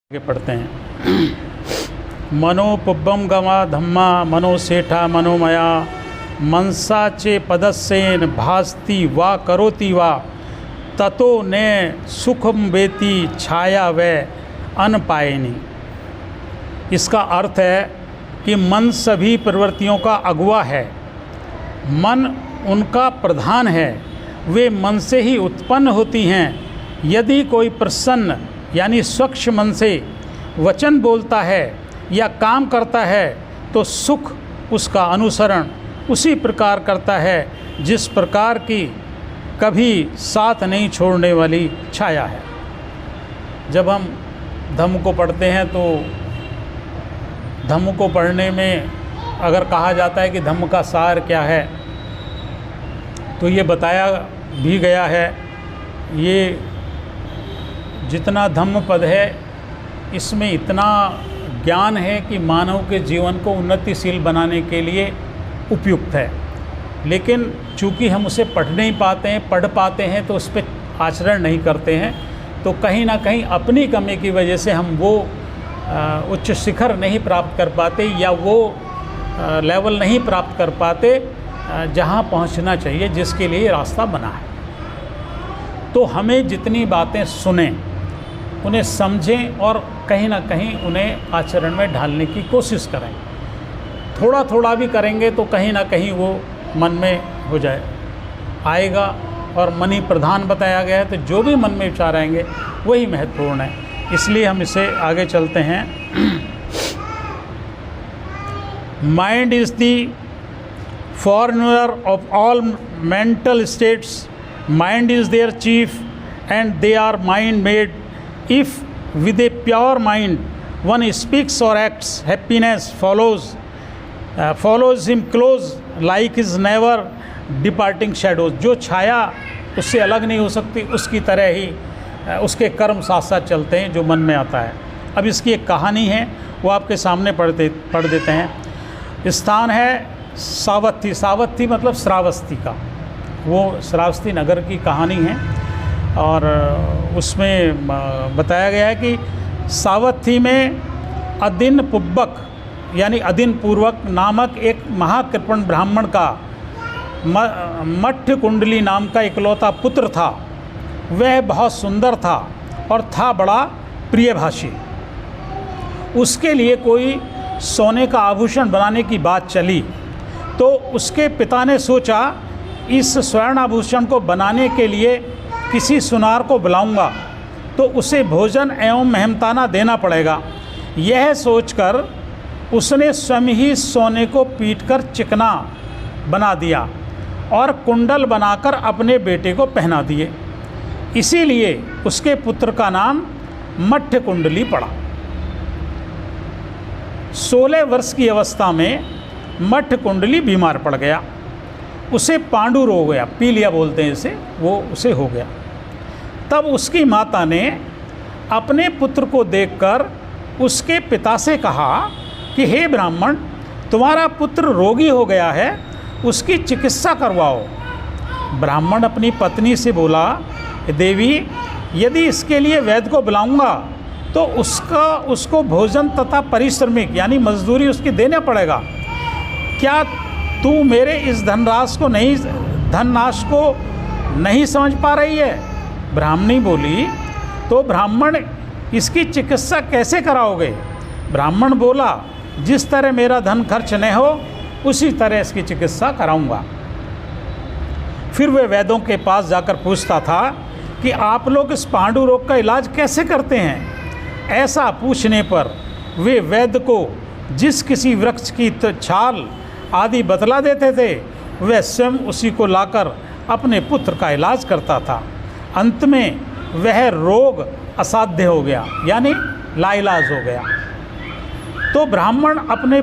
आगे पढ़ते हैं। मनोपुब्बम गमा धम्मा मनोसेठा मनोमया मनसा चे पदस्सेन भास्ति वा करोति वा ततो ने सुखम वेति छाया व अनपायनी। इसका अर्थ है कि मन सभी प्रवृत्तियों का अगुआ है, मन उनका प्रधान है, वे मन से ही उत्पन्न होती हैं। यदि कोई प्रसन्न यानी स्वच्छ मन से वचन बोलता है या काम करता है तो सुख उसका अनुसरण उसी प्रकार करता है जिस प्रकार की कभी साथ नहीं छोड़ने वाली छाया है। जब हम धम्म को पढ़ते हैं तो धम्म को पढ़ने में अगर कहा जाता है कि धम्म का सार क्या है तो ये बताया भी गया है। ये जितना धम्म पद है इसमें इतना ज्ञान है कि मानव के जीवन को उन्नतिशील बनाने के लिए उपयुक्त है, लेकिन चूँकि हम उसे पढ़ नहीं पाते हैं, पढ़ पाते हैं तो उस पर आचरण नहीं करते हैं, तो कहीं ना कहीं अपनी कमी की वजह से हम वो उच्च शिखर नहीं प्राप्त कर पाते या वो लेवल नहीं प्राप्त कर पाते जहाँ पहुँचना चाहिए, जिसके लिए रास्ता बना है। तो हमें जितनी बातें सुनें उन्हें समझें और कहीं ना कहीं उन्हें आचरण में ढालने की कोशिश करें। थोड़ा थोड़ा भी करेंगे तो कहीं ना कहीं वो मन में हो आएगा, और मन ही प्रधान बताया गया है, तो जो भी मन में विचार आएंगे वही महत्वपूर्ण है। इसलिए हम इसे आगे चलते हैं। Mind is the forerunner of all mental states, mind is their chief and they are mind made. If with a pure mind one speaks or acts, happiness follows him close like his never departing shadows। जो छाया उससे अलग नहीं हो सकती उसकी तरह ही उसके कर्म साथ साथ चलते हैं जो मन में आता है। अब इसकी एक कहानी है, वो आपके सामने पढ़ देते हैं। स्थान है सावत्थी। सावत्थी मतलब श्रावस्ती का, वो श्रावस्ती नगर की कहानी है और उसमें बताया गया है कि सावत्थी में अदिन पुब्बक यानी अदिन पूर्वक नामक एक महाकृपण ब्राह्मण का मठ्ठ कुंडली नाम का इकलौता पुत्र था। वह बहुत सुंदर था और था बड़ा प्रियभाषी। उसके लिए कोई सोने का आभूषण बनाने की बात चली तो उसके पिता ने सोचा इस स्वर्ण आभूषण को बनाने के लिए किसी सुनार को बुलाऊंगा तो उसे भोजन एवं मेहनताना देना पड़ेगा। यह सोचकर उसने स्वयं ही सोने को पीटकर चिकना बना दिया और कुंडल बनाकर अपने बेटे को पहना दिए। इसीलिए उसके पुत्र का नाम मठ्ठ कुंडली पड़ा। 16 वर्ष की अवस्था में मठ्ठ कुंडली बीमार पड़ गया। उसे पांडु रोग हो गया, पीलिया बोलते हैं इसे, वो उसे हो गया। तब उसकी माता ने अपने पुत्र को देखकर उसके पिता से कहा कि हे ब्राह्मण, तुम्हारा पुत्र रोगी हो गया है, उसकी चिकित्सा करवाओ। ब्राह्मण अपनी पत्नी से बोला, देवी, यदि इसके लिए वैद्य को बुलाऊंगा तो उसको भोजन तथा परिश्रमिक यानी मजदूरी उसकी देना पड़ेगा। क्या तू मेरे इस धननाश को नहीं समझ पा रही है? ब्राह्मणी बोली, तो ब्राह्मण इसकी चिकित्सा कैसे कराओगे? ब्राह्मण बोला, जिस तरह मेरा धन खर्च न हो उसी तरह इसकी चिकित्सा कराऊंगा। फिर वे वैद्यों के पास जाकर पूछता था कि आप लोग इस पांडु रोग का इलाज कैसे करते हैं? ऐसा पूछने पर वे वैद्य को जिस किसी वृक्ष की छाल आदि बतला देते थे वह स्वयं उसी को लाकर अपने पुत्र का इलाज करता था। अंत में वह रोग असाध्य हो गया यानी लाइलाज हो गया। तो ब्राह्मण अपने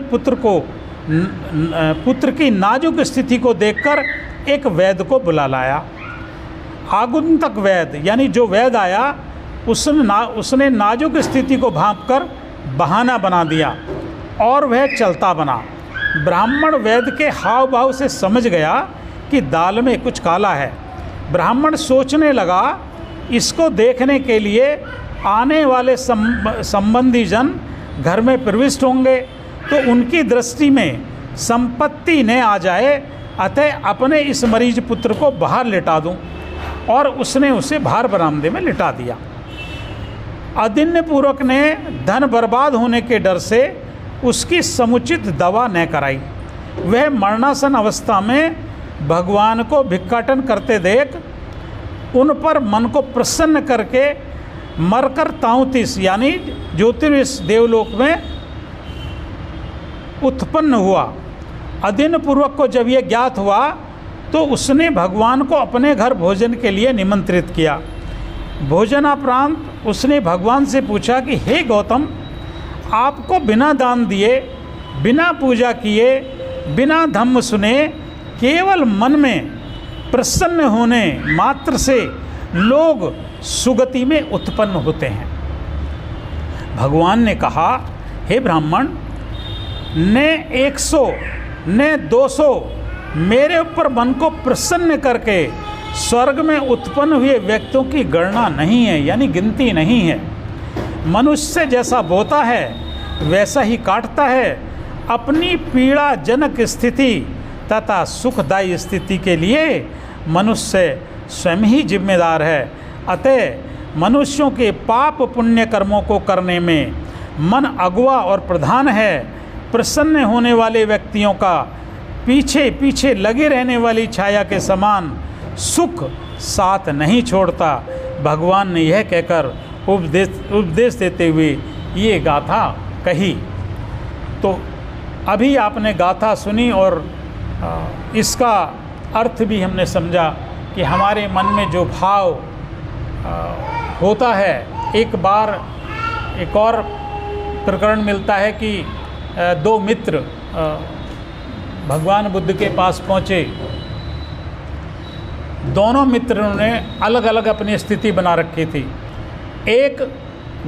पुत्र की नाजुक स्थिति को देखकर एक वैद्य को बुला लाया। आगुंतक वैद्य यानी जो वैद्य आया उसने नाजुक स्थिति को भांपकर बहाना बना दिया और वह चलता बना। ब्राह्मण वैद्य के हाव भाव से समझ गया कि दाल में कुछ काला है। ब्राह्मण सोचने लगा, इसको देखने के लिए आने वाले संबंधी जन घर में प्रविष्ट होंगे तो उनकी दृष्टि में संपत्ति न आ जाए, अतः अपने इस मरीज पुत्र को बाहर लिटा दूं। और उसने उसे बाहर बरामदे में लिटा दिया। अदिन्यपूर्वक ने धन बर्बाद होने के डर से उसकी समुचित दवा न कराई। वह मरणासन अवस्था में भगवान को भिक्षाटन करते देख उन पर मन को प्रसन्न करके मरकर 33 यानी ज्योतिर्विश देवलोक में उत्पन्न हुआ। अदिन्यपूर्वक को जब यह ज्ञात हुआ तो उसने भगवान को अपने घर भोजन के लिए निमंत्रित किया। भोजनापरांत उसने भगवान से पूछा कि हे गौतम, आपको बिना दान दिए, बिना पूजा किए, बिना धम्म सुने, केवल मन में प्रसन्न होने मात्र से लोग सुगति में उत्पन्न होते हैं। भगवान ने कहा, हे ब्राह्मण, ने 100 ने 200 मेरे ऊपर मन को प्रसन्न करके स्वर्ग में उत्पन्न हुए व्यक्तियों की गणना नहीं है, यानी गिनती नहीं है। मनुष्य जैसा बोता है वैसा ही काटता है। अपनी पीड़ाजनक स्थिति तथा सुखदायी स्थिति के लिए मनुष्य स्वयं ही जिम्मेदार है। अतः मनुष्यों के पाप पुण्य कर्मों को करने में मन अगुआ और प्रधान है। प्रसन्न होने वाले व्यक्तियों का पीछे पीछे लगे रहने वाली छाया के समान सुख साथ नहीं छोड़ता। भगवान ने यह कहकर उपदेश देते हुए ये गाथा कही। तो अभी आपने गाथा सुनी और इसका अर्थ भी हमने समझा कि हमारे मन में जो भाव होता है। एक बार एक और प्रकरण मिलता है कि 2 मित्र भगवान बुद्ध के पास पहुँचे। दोनों मित्रों ने अलग अलग अपनी स्थिति बना रखी थी। एक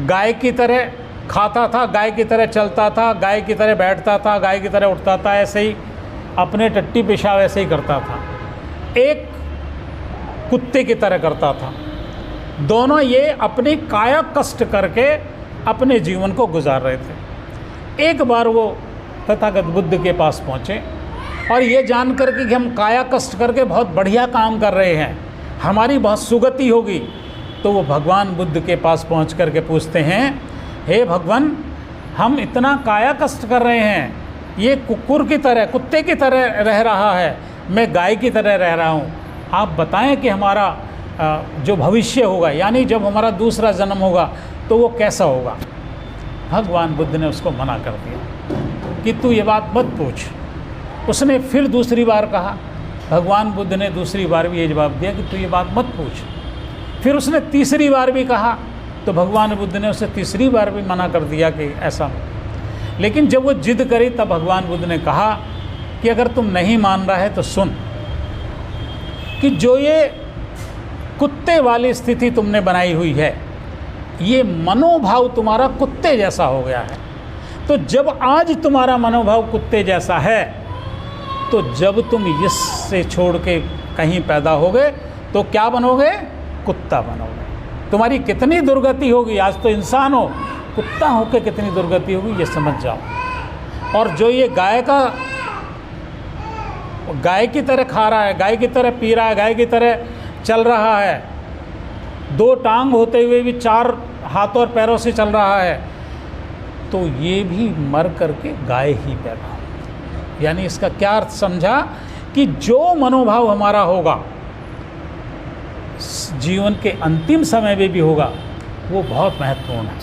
गाय की तरह खाता था, गाय की तरह चलता था, गाय की तरह बैठता था, गाय की तरह उठता था, ऐसे ही अपने टट्टी पेशाब ऐसे ही करता था। एक कुत्ते की तरह करता था। दोनों ये अपनी काया कष्ट करके अपने जीवन को गुजार रहे थे। एक बार वो तथागत बुद्ध के पास पहुँचे और ये जान कर कि हम काया कष्ट करके बहुत बढ़िया काम कर रहे हैं, हमारी बहुत सुगति होगी, तो वो भगवान बुद्ध के पास पहुँच कर के पूछते हैं, हे भगवान, हम इतना काया कष्ट कर रहे हैं, ये कुकुर की तरह, कुत्ते की तरह रह रहा है, मैं गाय की तरह रह रहा हूँ, आप बताएं कि हमारा जो भविष्य होगा, यानी जब हमारा दूसरा जन्म होगा तो वो कैसा होगा। भगवान बुद्ध ने उसको मना कर दिया कि तू ये बात मत पूछ। उसने फिर दूसरी बार कहा। भगवान बुद्ध ने दूसरी बार भी ये जवाब दिया कि तू ये बात मत पूछ। फिर उसने तीसरी बार भी कहा तो भगवान बुद्ध ने उसे तीसरी बार भी मना कर दिया कि ऐसा। लेकिन जब वो जिद करी तब भगवान बुद्ध ने कहा कि अगर तुम नहीं मान रहा है तो सुन, कि जो ये कुत्ते वाली स्थिति तुमने बनाई हुई है, ये मनोभाव तुम्हारा कुत्ते जैसा हो गया है। तो जब आज तुम्हारा मनोभाव कुत्ते जैसा है, तो जब तुम इससे छोड़ के कहीं पैदा होगे तो क्या बनोगे? कुत्ता बनोगे। तुम्हारी कितनी दुर्गति होगी। आज तो इंसान हो, कुत्ता होकर कितनी दुर्गति होगी ये समझ जाओ। और जो ये गाय की तरह खा रहा है, गाय की तरह पी रहा है, गाय की तरह चल रहा है, 2 टांग होते हुए भी 4 हाथों और पैरों से चल रहा है, तो ये भी मर करके गाय ही पैदा हो। यानी इसका क्या अर्थ समझा कि जो मनोभाव हमारा होगा जीवन के अंतिम समय में भी होगा, वो बहुत महत्वपूर्ण है।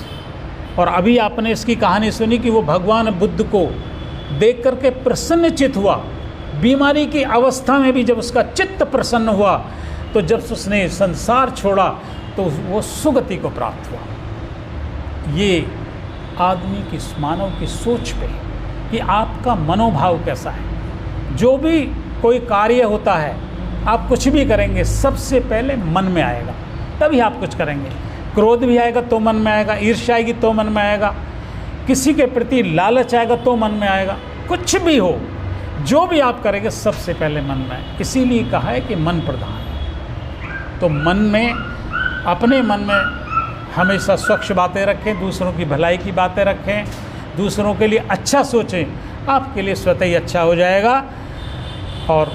और अभी आपने इसकी कहानी सुनी कि वो भगवान बुद्ध को देख करके प्रसन्नचित्त हुआ। बीमारी की अवस्था में भी जब उसका चित्त प्रसन्न हुआ, तो जब उसने संसार छोड़ा तो वो सुगति को प्राप्त हुआ। ये आदमी की, मानव की सोच पे कि आपका मनोभाव कैसा है। जो भी कोई कार्य होता है, आप कुछ भी करेंगे सबसे पहले मन में आएगा, तभी आप कुछ करेंगे। क्रोध भी आएगा तो मन में आएगा, ईर्ष्या आएगी तो मन में आएगा, किसी के प्रति लालच आएगा तो मन में आएगा। कुछ भी हो, जो भी आप करेंगे सबसे पहले मन में आए। इसीलिए कहा है कि मन प्रधान है। तो मन में, अपने मन में हमेशा स्वच्छ बातें रखें, दूसरों की भलाई की बातें रखें, दूसरों के लिए अच्छा सोचें, आपके लिए स्वतः ही अच्छा हो जाएगा। और